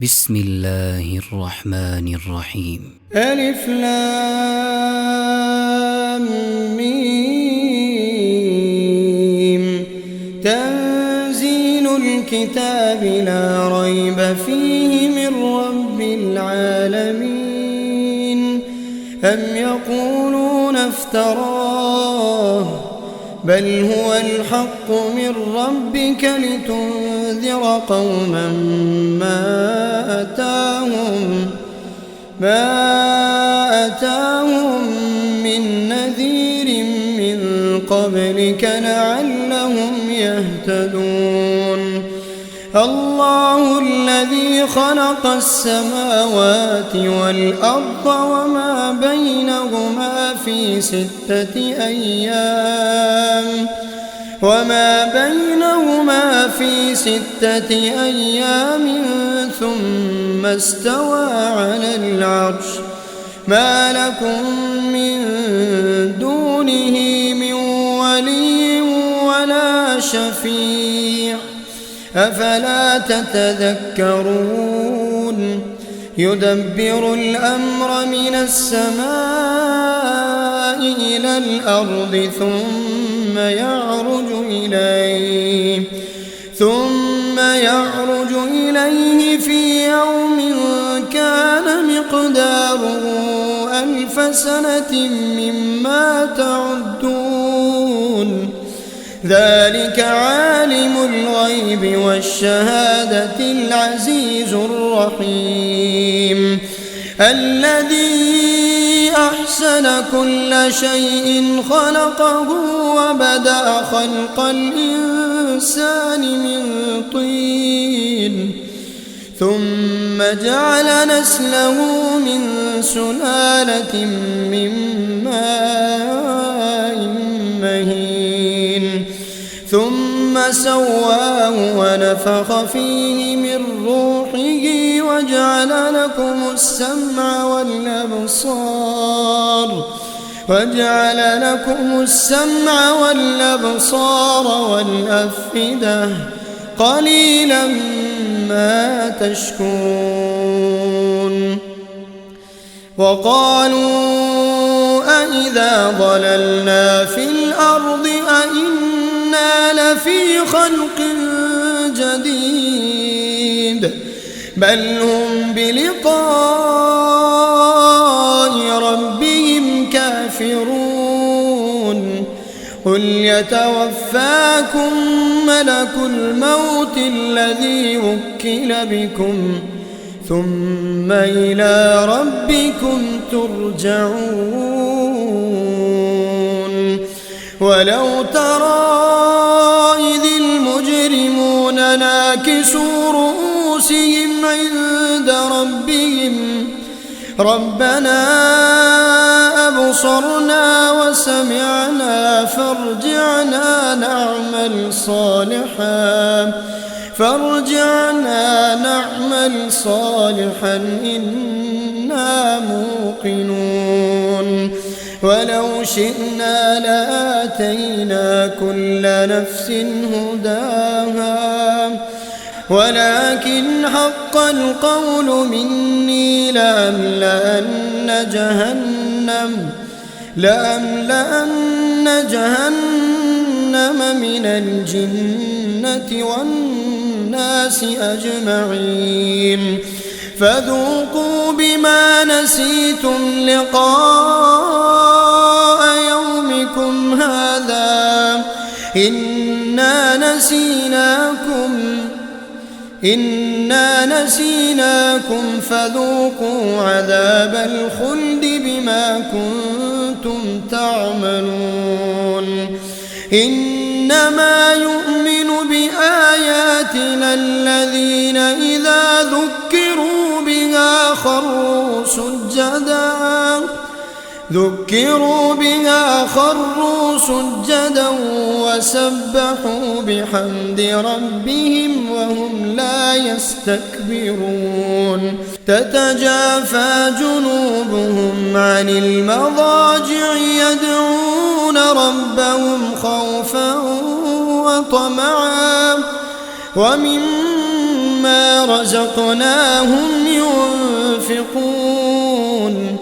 بسم الله الرحمن الرحيم. ألف لام ميم. تنزيل الكتاب لا ريب فيه من رب العالمين. أم يقولون افتراه بل هو الحق من ربك لتنذر قوما ما أتاهم من نذير من قبلك لعلهم يهتدون. الله الذي خلق السماوات والأرض وما بينهما في 6 أيام ثم استوى على العرش. ما لكم من دونه من ولي ولا شفيع أفلا تتذكرون. يدبر الأمر من السماء إلى الأرض ثم يعرج إليه في يوم كان مقداره 1000 سنة مما تعدون. ذلك عالم الغيب والشهادة العزيز الرحيم. الذي أحسن كل شيء خلقه وبدأ خلق الإنسان من طين ثم جعل نسله من سلالة من ماء مهين ثم سواه ونفخ فيه من روحه وجعل لكم السمع والأبصار والأفئدة قليلا ما تشكرون. وقالوا أإذا ضللنا في الأرض أإنا لفي خلق جديد بل هم بلقاء ربهم كافرون. قل يتوفاكم ملك الموت الذي وكل بكم ثم إلى ربكم ترجعون. ولو ترى إذ المجرمون ناكسوا رؤوسهم عند ربهم ربنا أبصرنا وسمعنا فارجعنا نعمل صالحا إنا موقنون. ولو شئنا لآتينا كل نفس هداها ولكن حق القول مني لأملأن جهنم من الجنة والناس أجمعين. فذوقوا بما نسيتم لقاء يومكم هذا إنا نسيناكم فذوقوا عذاب الخلد بما كنتم تعملون. إنما يؤمن بآياتنا الذين إذا ذكروا بها خروا سجدا وسبحوا بحمد ربهم وهم لا يستكبرون. تتجافى جنوبهم عن المضاجع يدعون ربهم خوفا وطمعا ومما مما رزقناهم ينفقون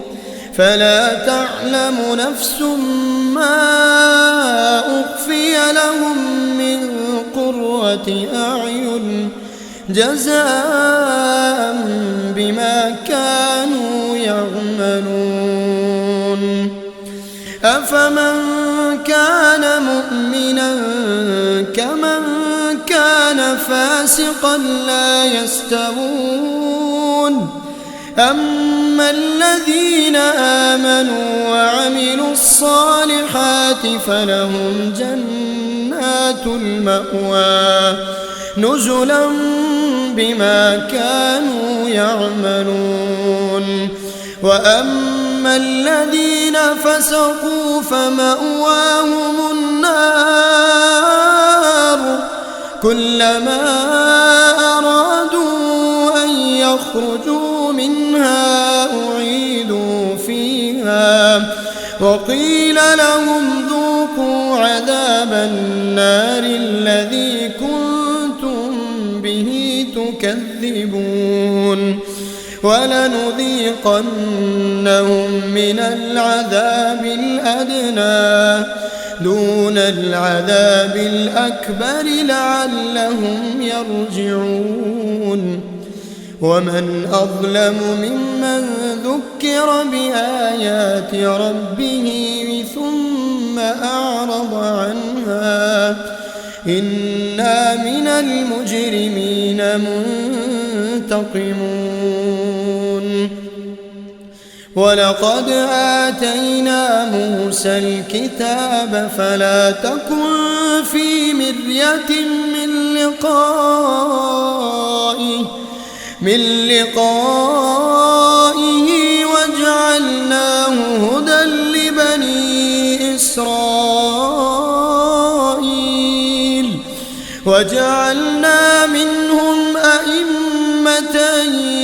فلا تعلم نفس ما أخفي لهم من قرة أعين جزاء بما كانوا يعملون أفمن كان مؤمنا كمن كان فاسقا لا يستوون أما الذين آمنوا وعملوا الصالحات فلهم جنات المأوى نزلا بما كانوا يعملون وأما الذين فسقوا فمأواهم النار كلما أرادوا أن يخرجوا منها أعيدوا فيها وقيل لهم ذوقوا عذاب النار الذي كنتم به تكذبون ولنذيقنهم من العذاب الأدنى دون العذاب الأكبر لعلهم يرجعون ومن أظلم ممن ذكر بآيات ربه ثم أعرض عنها إنا من المجرمين منتقمون ولقد آتينا موسى الكتاب فلا تكن في مرية من لقائه وجعلناه هدى لبني إسرائيل وجعلنا منهم أئمة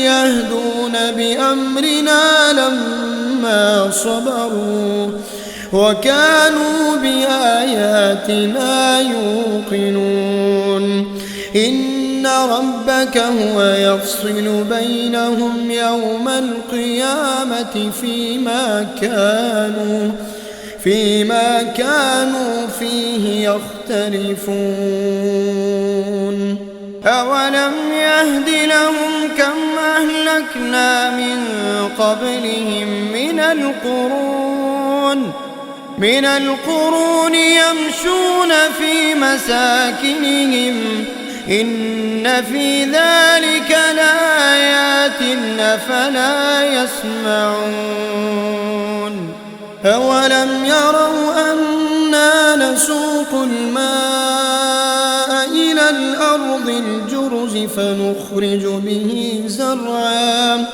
يهدون بأمرنا لما صبروا وكانوا بآياتنا يوقنون إن ربك هو يفصل بينهم يوم القيامة فيما كانوا فيه يختلفون أولم يهد لهم كم أهلكنا من قبلهم من القرون يمشون في مساكنهم إن في ذلك لآيات أفلا يسمعون أولم يروا أنا نسوق الماء إلى الأرض الجرز فنخرج به زرعا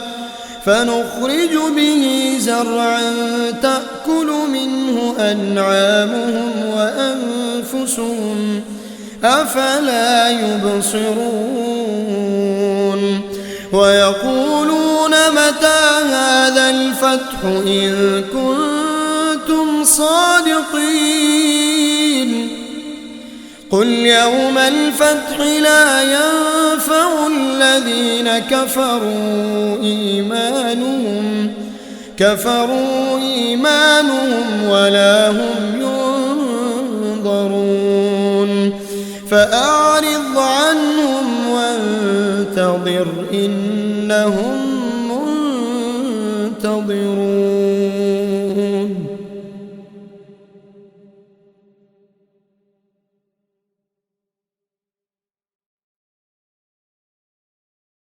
تأكل منه أنعامهم وأنفسهم أفلا يبصرون ويقولون متى هذا الفتح إن كنتم صادقين قل يوم الفتح لا ينفع الذين كفروا إيمانهم ولا هم ينظرون فأعرض عنهم وانتظر إنهم منتظرون